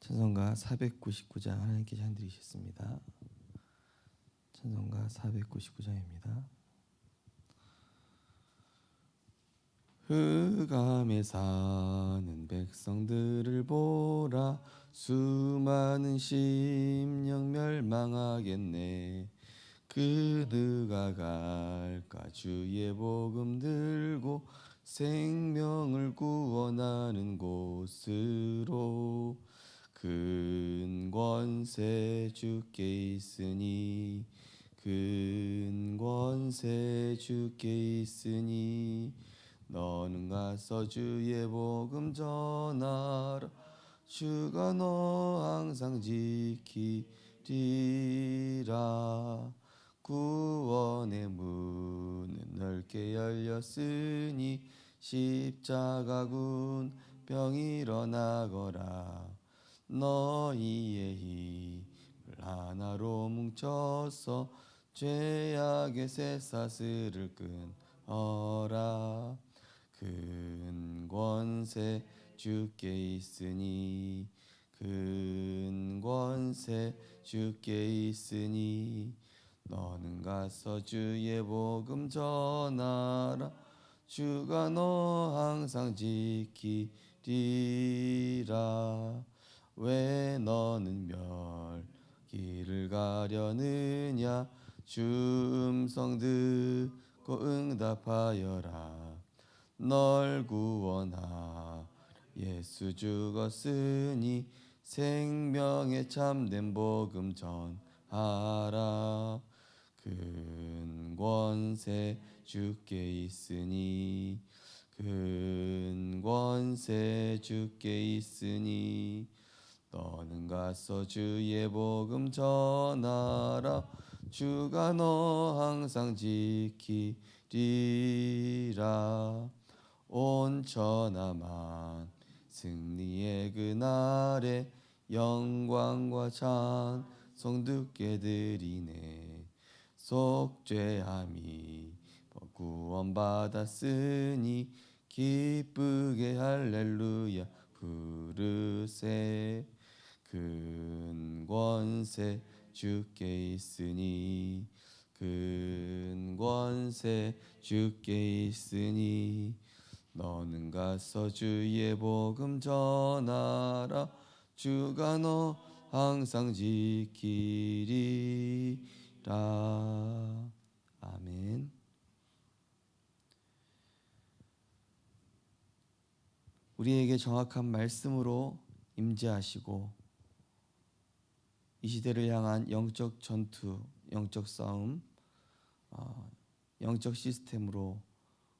찬송가 499장 하나님께 찬드리셨습니다. 찬송가 499장입니다. 흑암에 사는 백성들을 보라. 수많은 심령 멸망하겠네. 그드가 갈까 주의 복음 들고 생명을 구원하는 곳으로. 큰 권세 주께 있으니 큰 권세 주께 있으니 너는 가서 주의 복음 전하라. 주가 너 항상 지키리라. 구원의 문은 넓게 열렸으니 십자가군 병 일어나거라. 너희의 힘을 하나로 뭉쳐서 죄악의 쇠사슬을 끊어라. 큰 권세 주께 있으니 큰 권세 주께 있으니 너는 가서 주의 복음 전하라. 주가 너 항상 지키리라. 왜 너는 멸기를 가려느냐. 주 음성 듣고 응답하여라. 널 구원하 예수 죽었으니 생명의 참된 복음 전하라. 큰 권세 주께 있으니 큰 권세 주께 있으니 너는 가서 주의 복음 전하라. 주가 너 항상 지키리라. 온 천하만 승리의 그날에 영광과 찬송 듣게 드리네. 속죄함이 구원받았으니 기쁘게 할렐루야 부르세. 큰 권세 주께 있으니 큰 권세 주께 있으니 너는 가서 주의 복음 전하라. 주가 너 항상 지키리라. 아멘. 우리에게 정확한 말씀으로 임재하시고 이 시대를 향한 영적 전투, 영적 싸움, 영적 시스템으로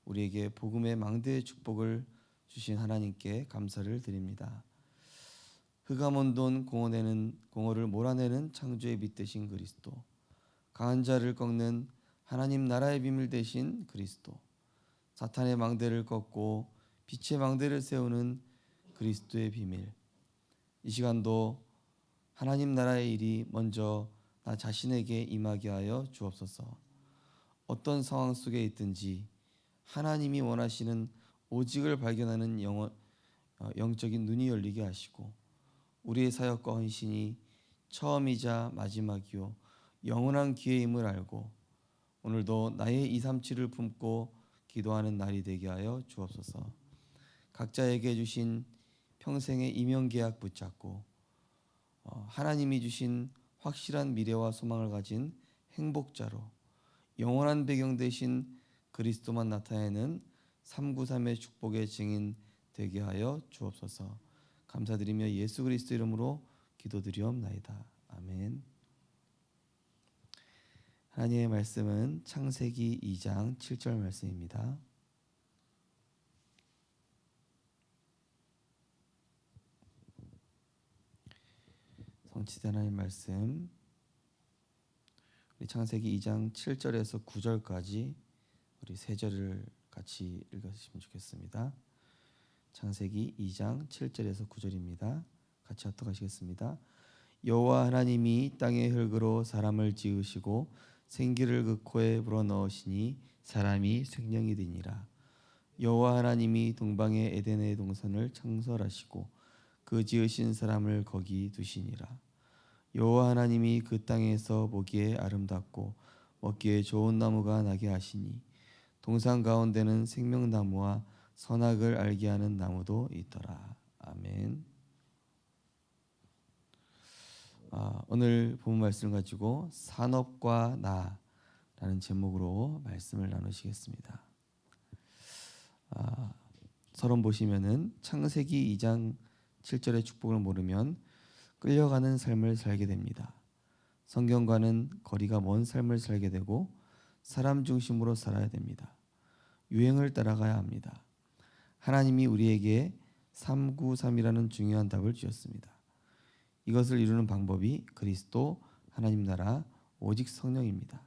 우리에게 복음의 망대의 축복을 주신 하나님께 감사를 드립니다. 흑암 온돈 공허를 몰아내는 창조의 빛 되신 그리스도, 강한 자를 꺾는 하나님 나라의 비밀 되신 그리스도, 사탄의 망대를 꺾고 빛의 망대를 세우는 그리스도의 비밀. 이 시간도 하나님 나라의 일이 먼저 나 자신에게 임하게 하여 주옵소서. 어떤 상황 속에 있든지 하나님이 원하시는 오직을 발견하는 영적인 눈이 열리게 하시고 우리의 사역과 헌신이 처음이자 마지막이요 영원한 기회임을 알고 오늘도 나의 237을 품고 기도하는 날이 되게 하여 주옵소서. 각자에게 주신 평생의 이명계약 붙잡고 하나님이 주신 확실한 미래와 소망을 가진 행복자로 영원한 배경 대신 그리스도만 나타내는 393의 축복의 증인 되게 하여 주옵소서. 감사드리며 예수 그리스도 이름으로 기도드리옵나이다. 아멘. 하나님의 말씀은 창세기 2장 7절 말씀입니다. 성취된 하나님의 말씀, 우리 창세기 2장 7절에서 9절까지 우리 세 절을 같이 읽으시면 좋겠습니다. 창세기 2장 7절에서 9절입니다. 같이 합독하시겠습니다. 여호와 하나님이 땅의 흙으로 사람을 지으시고 생기를 그 코에 불어넣으시니 사람이 생명이 되니라. 여호와 하나님이 동방의 에덴의 동산을 창설하시고 그 지으신 사람을 거기 두시니라. 여호와 하나님이 그 땅에서 보기에 아름답고 먹기에 좋은 나무가 나게 하시니 동산 가운데는 생명나무와 선악을 알게 하는 나무도 있더라. 아멘. 오늘 본 말씀을 가지고 산업과 나라는 제목으로 말씀을 나누시겠습니다. 서론 보시면은 창세기 2장 7절의 축복을 모르면 끌려가는 삶을 살게 됩니다. 성경과는 거리가 먼 삶을 살게 되고 사람 중심으로 살아야 됩니다. 유행을 따라가야 합니다. 하나님이 우리에게 393이라는 중요한 답을 주셨습니다. 이것을 이루는 방법이 그리스도, 하나님 나라, 오직 성령입니다.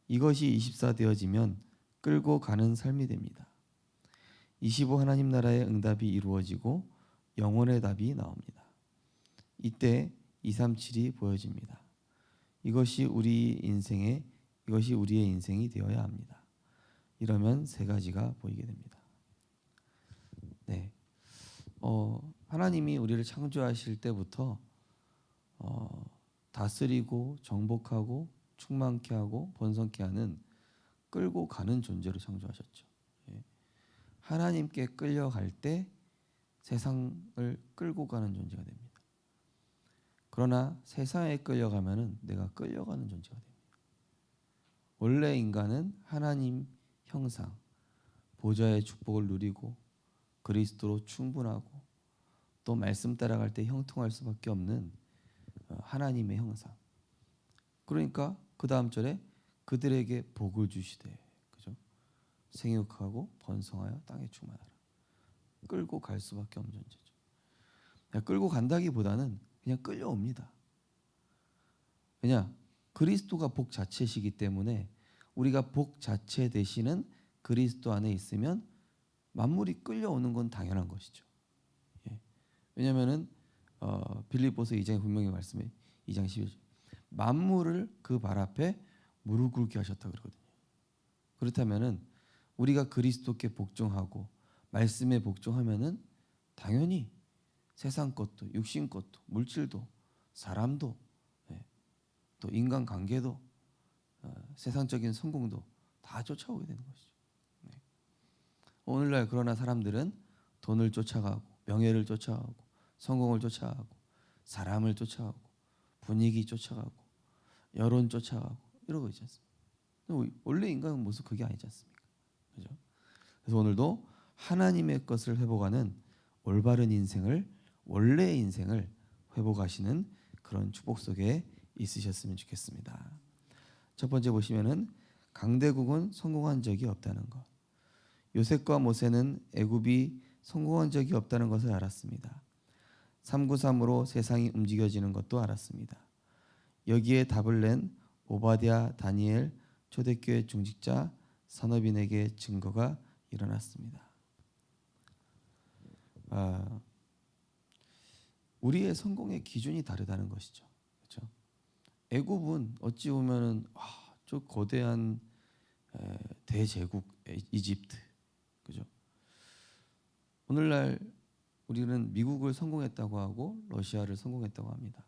이것이 24 되어지면 끌고 가는 삶이 됩니다. 25 하나님 나라의 응답이 이루어지고 영혼의 답이 나옵니다. 이때 237이 보여집니다. 이것이 우리의 인생이 되어야 합니다. 이러면 세 가지가 보이게 됩니다. 네, 하나님이 우리를 창조하실 때부터 다스리고 정복하고 충만케 하고 번성케 하는 끌고 가는 존재로 창조하셨죠. 예. 하나님께 끌려갈 때 세상을 끌고 가는 존재가 됩니다. 그러나 세상에 끌려가면은 내가 끌려가는 존재가 됩니다. 원래 인간은 하나님 형상, 보좌의 축복을 누리고 그리스도로 충분하고 또 말씀 따라갈 때 형통할 수밖에 없는 하나님의 형상. 그러니까 그 다음 절에 그들에게 복을 주시되, 그죠? 생육하고 번성하여 땅에 충만하라. 끌고 갈 수밖에 없는 존재죠. 그냥 끌고 간다기보다는 그냥 끌려옵니다. 왜냐? 그리스도가 복 자체시기 때문에 우리가 복 자체 되시는 그리스도 안에 있으면 만물이 끌려오는 건 당연한 것이죠. 예. 왜냐하면은 빌립보서 2장에 분명히 말씀해 2장 11절 만물을 그 발 앞에 무릎 꿇게 하셨다 그러거든요. 그렇다면은 우리가 그리스도께 복종하고 말씀에 복종하면은 당연히 세상 것도 육신 것도 물질도 사람도 또 인간 관계도 세상적인 성공도 다 쫓아오게 되는 것이죠. 네. 오늘날 그러나 사람들은 돈을 쫓아가고 명예를 쫓아가고 성공을 쫓아가고 사람을 쫓아가고 분위기 쫓아가고 여론 쫓아가고 이러고 있지 않습니까? 원래 인간은 모습 그게 아니지 않습니까? 그죠? 그래서 오늘도 하나님의 것을 회복하는 올바른 인생을 원래의 인생을 회복하시는 그런 축복 속에 있으셨으면 좋겠습니다. 첫 번째 보시면은 강대국은 성공한 적이 없다는 것. 요셉과 모세는 애굽이 성공한 적이 없다는 것을 알았습니다. 393으로 세상이 움직여지는 것도 알았습니다. 여기에 답을 낸 오바댜, 다니엘, 초대교회 중직자, 산업인에게 증거가 일어났습니다. 우리의 성공의 기준이 다르다는 것이죠. 그렇죠? 애굽은 어찌 보면은 저 거대한 대제국 이집트, 그죠? 오늘날 우리는 미국을 성공했다고 하고 러시아를 성공했다고 합니다.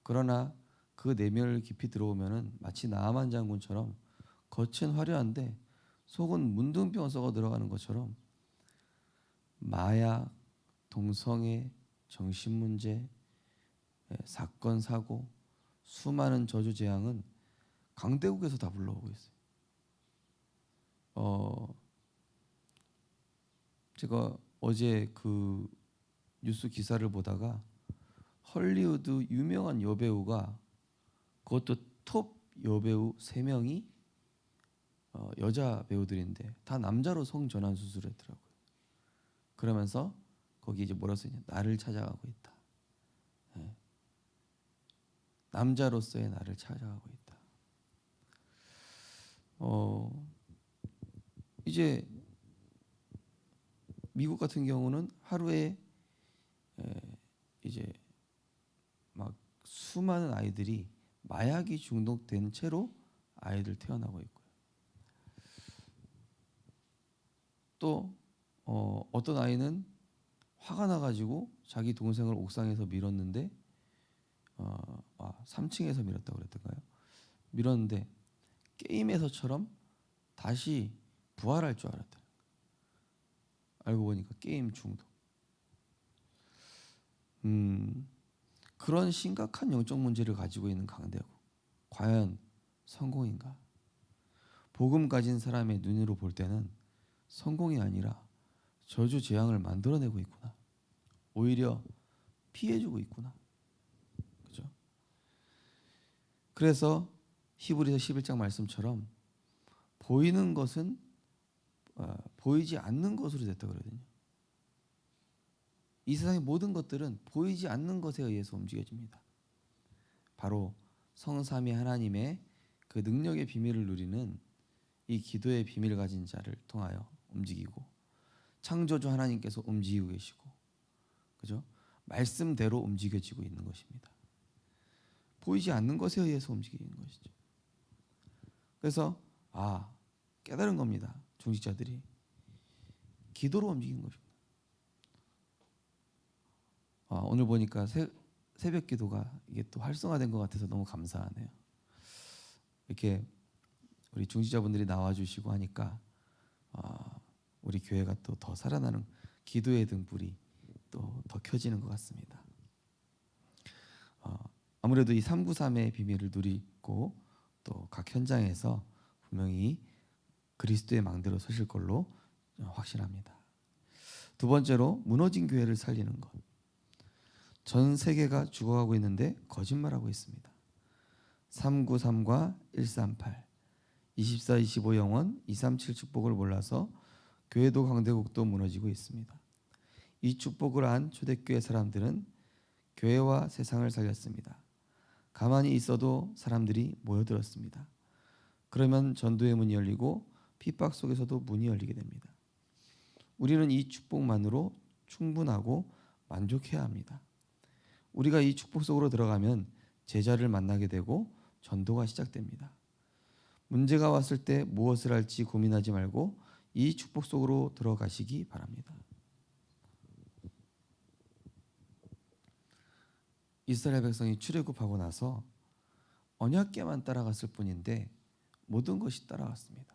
그러나 그 내면을 깊이 들어오면은 마치 나아만 장군처럼 겉은 화려한데 속은 문둥병 썩어 들어가는 것처럼 마약, 동성애, 정신문제, 사건 사고, 수많은 저주 재앙은 강대국에서 다 불러오고 있어요. 제가 어제 그 뉴스 기사를 보다가 헐리우드 유명한 여배우가 그것도 톱 여배우 3명이 여자 배우들인데 다 남자로 성전환 수술을 했더라고요. 그러면서 거기 이제 뭐라 써있냐, 나를 찾아가고 있다. 남자로서의 나를 찾아가고 있다. 이제 미국 같은 경우는 하루에 이제 막 수많은 아이들이 마약이 중독된 채로 아이들 태어나고 있고요. 또 어떤 아이는 화가 나가지고 자기 동생을 옥상에서 밀었는데 3층에서 밀었다고 그랬던가요? 밀었는데 게임에서처럼 다시 부활할 줄 알았다. 알고 보니까 게임 중독. 그런 심각한 영적 문제를 가지고 있는 강대국. 과연 성공인가? 복음 가진 사람의 눈으로 볼 때는 성공이 아니라 저주 재앙을 만들어내고 있구나. 오히려 피해주고 있구나. 그죠? 그래서 히브리서 11장 말씀처럼 보이는 것은 보이지 않는 것으로 됐다 그러거든요. 이 세상의 모든 것들은 보이지 않는 것에 의해서 움직여집니다. 바로 성삼위 하나님의 그 능력의 비밀을 누리는 이 기도의 비밀을 가진 자를 통하여 움직이고, 창조주 하나님께서 움직이고 계시고, 그죠? 말씀대로 움직여지고 있는 것입니다. 보이지 않는 것에 의해서 움직이는 것이죠. 그래서 깨달은 겁니다. 중직자들이 기도로 움직이는 것입니다. 오늘 보니까 새벽 기도가 이게 또 활성화된 것 같아서 너무 감사하네요. 이렇게 우리 중직자분들이 나와주시고 하니까 우리 교회가 또 더 살아나는 기도의 등불이 또 더 켜지는 것 같습니다. 아무래도 이 393의 비밀을 누리고 또 각 현장에서 분명히 그리스도의 망대로 서실 걸로 확신합니다. 두 번째로 무너진 교회를 살리는 것. 전 세계가 죽어가고 있는데 거짓말하고 있습니다. 393과 138, 24, 25 영원, 237 축복을 몰라서 교회도 강대국도 무너지고 있습니다. 이 축복을 안 초대교회 사람들은 교회와 세상을 살렸습니다. 가만히 있어도 사람들이 모여들었습니다. 그러면 전도의 문이 열리고 핍박 속에서도 문이 열리게 됩니다. 우리는 이 축복만으로 충분하고 만족해야 합니다. 우리가 이 축복 속으로 들어가면 제자를 만나게 되고 전도가 시작됩니다. 문제가 왔을 때 무엇을 할지 고민하지 말고 이 축복 속으로 들어가시기 바랍니다. 이스라엘 백성이 출애굽하고 나서 언약궤만 따라갔을 뿐인데 모든 것이 따라갔습니다.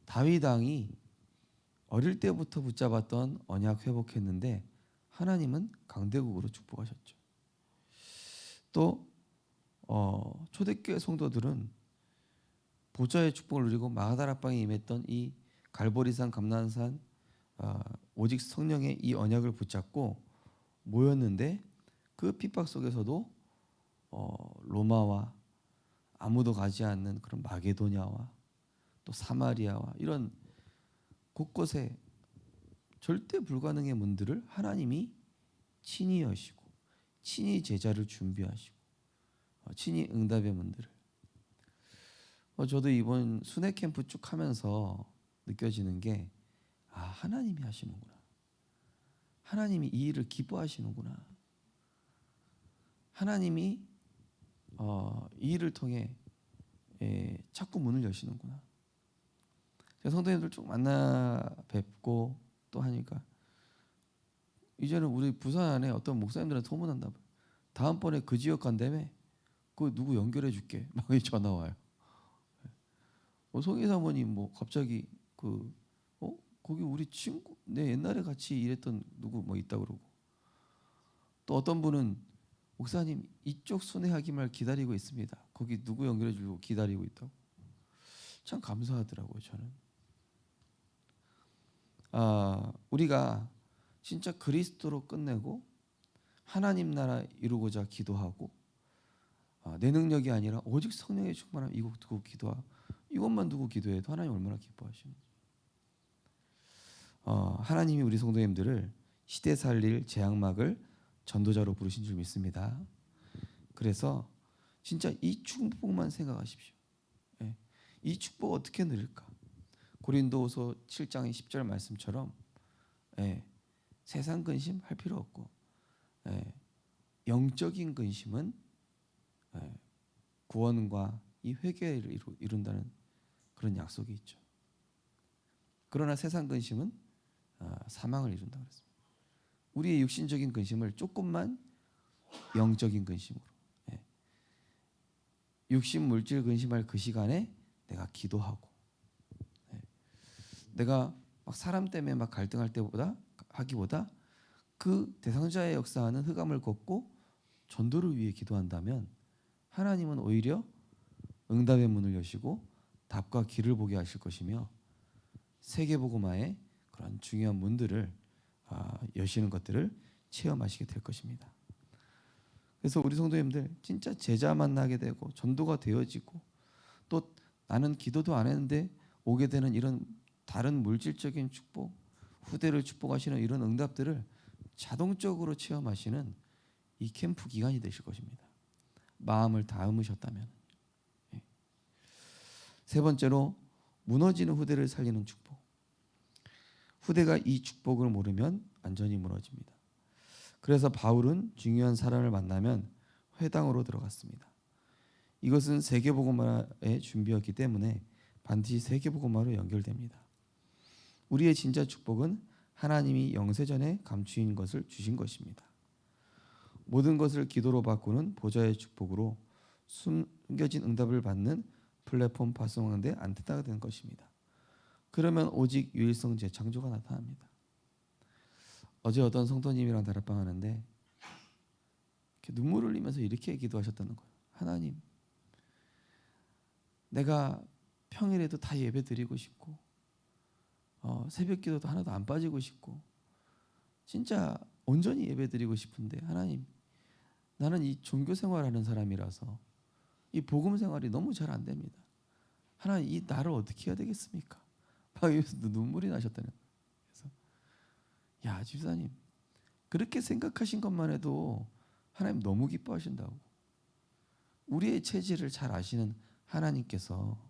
다윗 왕이 어릴 때부터 붙잡았던 언약 회복했는데 하나님은 강대국으로 축복하셨죠. 또 초대교회 성도들은 보좌의 축복을 누리고 마가다락방에 임했던 이 갈보리산 감난산 오직 성령의 이 언약을 붙잡고 모였는데 그 핍박 속에서도 로마와 아무도 가지 않는 그런 마게도냐와 또 사마리아와 이런 곳곳에 절대 불가능의 문들을 하나님이 친히 여시고 친히 제자를 준비하시고 친히 응답의 문들을 저도 이번 순회 캠프 쭉 하면서 느껴지는 게 하나님이 하시는구나. 하나님이 이 일을 기뻐하시는구나. 하나님이 이 일을 통해 자꾸 문을 여시는구나. 제가 성도님들 쭉 만나 뵙고 또 하니까 이제는 우리 부산 안에 어떤 목사님들한테 소문한다. 다음번에 그 지역 간다며 그 누구 연결해 줄게. 막 전화 와요. 송희 사모님 뭐 갑자기 거기 우리 친구 내 옛날에 같이 일했던 누구 뭐 있다 그러고 또 어떤 분은 목사님 이쪽 순회하기만 기다리고 있습니다. 거기 누구 연결해 주고 기다리고 있다고. 참 감사하더라고요. 저는 우리가 진짜 그리스도로 끝내고 하나님 나라 이루고자 기도하고 내 능력이 아니라 오직 성령의 충만함 이곳 두고 기도하고 이것만 두고 기도해도 하나님 얼마나 기뻐하시는지. 하나님이 우리 성도님들을 시대 살릴 재앙막을 전도자로 부르신 줄 믿습니다. 그래서 진짜 이 축복만 생각하십시오. 이 축복 어떻게 누릴까? 고린도후서 7장 10절 말씀처럼 세상 근심 할 필요 없고 영적인 근심은 구원과 이 회개를 이룬다는 그런 약속이 있죠. 그러나 세상 근심은 사망을 이룬다고 그랬습니다. 우리의 육신적인 근심을 조금만 영적인 근심으로, 예. 육신 물질 근심할 그 시간에 내가 기도하고, 예. 내가 막 사람 때문에 막 갈등할 때보다 하기보다 그 대상자의 역사하는 흑암을 걷고 전도를 위해 기도한다면 하나님은 오히려 응답의 문을 여시고 답과 길을 보게 하실 것이며 세계복음화의 그런 중요한 문들을 여시는 것들을 체험하시게 될 것입니다. 그래서 우리 성도님들 진짜 제자 만나게 되고 전도가 되어지고 또 나는 기도도 안 했는데 오게 되는 이런 다른 물질적인 축복, 후대를 축복하시는 이런 응답들을 자동적으로 체험하시는 이 캠프 기간이 되실 것입니다. 마음을 다음으셨다면. 예. 세 번째로 무너지는 후대를 살리는 축복. 후대가 이 축복을 모르면 완전히 무너집니다. 그래서 바울은 중요한 사람을 만나면 회당으로 들어갔습니다. 이것은 세계복음화의 준비였기 때문에 반드시 세계복음화로 연결됩니다. 우리의 진짜 축복은 하나님이 영세전에 감추인 것을 주신 것입니다. 모든 것을 기도로 바꾸는 보좌의 축복으로 숨겨진 응답을 받는 플랫폼 파송하는데 안테나가 되는 것입니다. 그러면 오직 유일성 재창조가 나타납니다. 어제 어떤 성도님이랑 다락방 하는데 눈물을 흘리면서 이렇게 기도하셨다는 거예요. 하나님, 내가 평일에도 다 예배 드리고 싶고 새벽 기도도 하나도 안 빠지고 싶고 진짜 온전히 예배 드리고 싶은데 하나님, 나는 이 종교 생활하는 사람이라서 이 복음 생활이 너무 잘 안 됩니다. 하나님, 이 나를 어떻게 해야 되겠습니까? 막 이러면서 눈물이 나셨다는 거예요. 그래서 야, 집사님, 그렇게 생각하신 것만 해도 하나님 너무 기뻐하신다고. 우리의 체질을 잘 아시는 하나님께서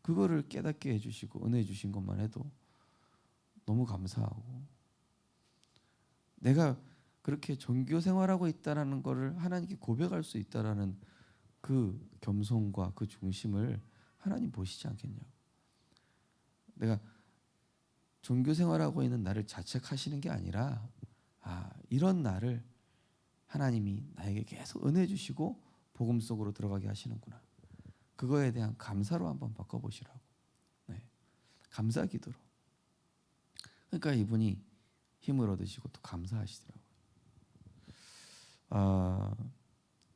그거를 깨닫게 해주시고 은혜 주신 것만 해도 너무 감사하고, 내가 그렇게 종교 생활하고 있다라는 것을 하나님께 고백할 수 있다라는 그 겸손과 그 중심을 하나님 보시지 않겠냐고. 내가 종교 생활하고 있는 나를 자책하시는 게 아니라 이런 나를 하나님이 나에게 계속 은혜 주시고 복음 속으로 들어가게 하시는구나. 그거에 대한 감사로 한번 바꿔보시라고. 네. 감사 기도로. 그러니까 이분이 힘을 얻으시고 또 감사하시더라고요.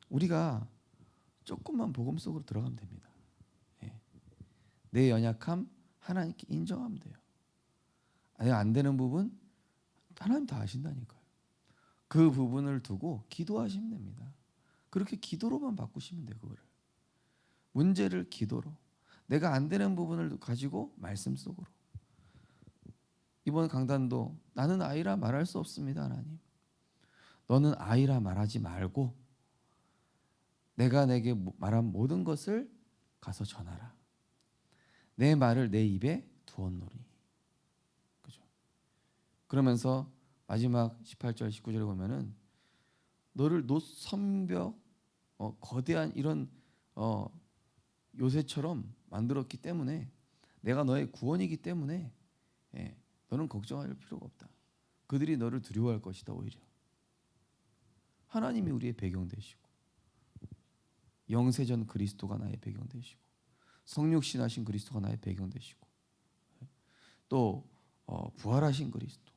우리가 조금만 복음 속으로 들어가면 됩니다. 예. 내 연약함 하나님께 인정하면 돼요. 내가 안 되는 부분 하나님 다 아신다니까요. 그 부분을 두고 기도하시면 됩니다. 그렇게 기도로만 바꾸시면 돼요. 그거를. 문제를 기도로, 내가 안 되는 부분을 가지고 말씀 속으로. 이번 강단도 나는 아이라 말할 수 없습니다. 하나님, 너는 아이라 말하지 말고 내가 내게 말한 모든 것을 가서 전하라. 내 말을 내 입에 두었노니. 그죠? 그러면서 마지막 18절 19절에 보면은 너를 노선벽 거대한 이런 요새처럼 만들었기 때문에, 내가 너의 구원이기 때문에 너는 걱정할 필요가 없다. 그들이 너를 두려워할 것이다. 오히려 하나님이 우리의 배경 되시고 영세전 그리스도가 나의 배경 되시고 성육신하신 그리스도가 나의 배경 되시고 또 부활하신 그리스도,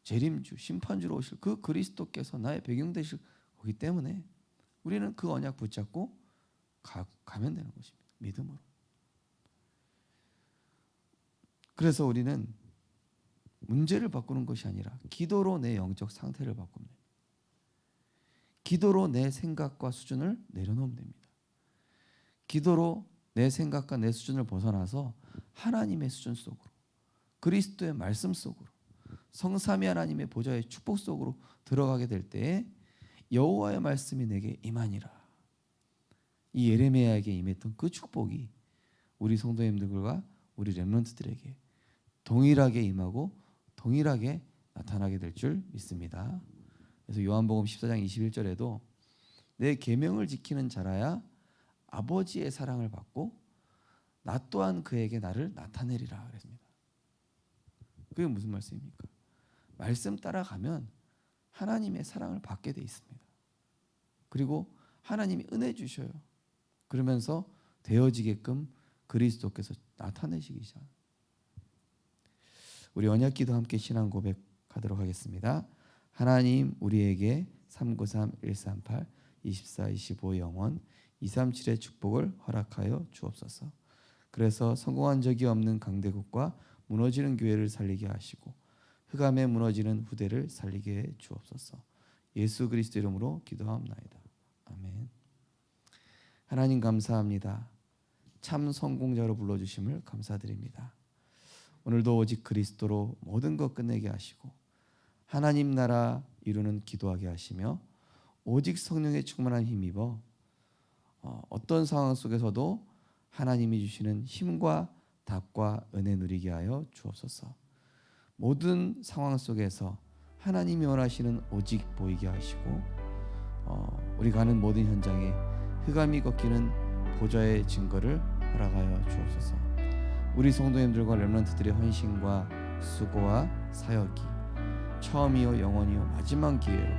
재림주 심판주로 오실 그 그리스도께서 나의 배경 되실 거기 때문에 우리는 그 언약 붙잡고 가면 되는 것입니다. 믿음으로. 그래서 우리는 문제를 바꾸는 것이 아니라 기도로 내 영적 상태를 바꾸면 됩니다. 기도로 내 생각과 수준을 내려놓으면 됩니다. 기도로 내 생각과 내 수준을 벗어나서 하나님의 수준 속으로, 그리스도의 말씀 속으로, 성삼위 하나님의 보좌의 축복 속으로 들어가게 될 때에 여호와의 말씀이 내게 임하니라. 이 예레미야에게 임했던 그 축복이 우리 성도님들과 우리 렘넌트들에게 동일하게 임하고 동일하게 나타나게 될 줄 믿습니다. 그래서 요한복음 14장 21절에도 내 계명을 지키는 자라야 아버지의 사랑을 받고 나 또한 그에게 나를 나타내리라 그랬습니다. 그게 무슨 말씀입니까? 말씀 따라가면 하나님의 사랑을 받게 돼 있습니다. 그리고 하나님이 은혜 주셔요. 그러면서 되어지게끔 그리스도께서 나타내시기 시작. 우리 언약기도 함께 신앙 고백하도록 하겠습니다. 하나님 우리에게 393, 138, 24, 25 영원 237의 축복을 허락하여 주옵소서. 그래서 성공한 적이 없는 강대국과 무너지는 교회를 살리게 하시고 흑암에 무너지는 후대를 살리게 해 주옵소서. 예수 그리스도 이름으로 기도하옵나이다. 아멘. 하나님 감사합니다. 참 성공자로 불러주심을 감사드립니다. 오늘도 오직 그리스도로 모든 것 끝내게 하시고 하나님 나라 이루는 기도하게 하시며 오직 성령의 충만한 힘입어 어떤 상황 속에서도 하나님이 주시는 힘과 답과 은혜 누리게 하여 주옵소서. 모든 상황 속에서 하나님이 원하시는 오직 보이게 하시고 우리 가는 모든 현장에 흑암이 걷기는 보좌의 증거를 허락하여 주옵소서. 우리 성도님들과 렘넌트들의 헌신과 수고와 사역이 처음이요 영원이요 마지막 기회로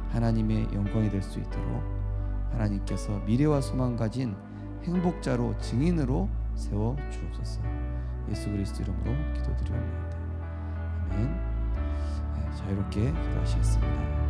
하나님의 영광이 될 수 있도록 하나님께서 미래와 소망 가진 행복자로 증인으로 세워 주옵소서. 예수 그리스도 이름으로 기도드리옵나이다. 아멘. 자유롭게 기도하시겠습니다.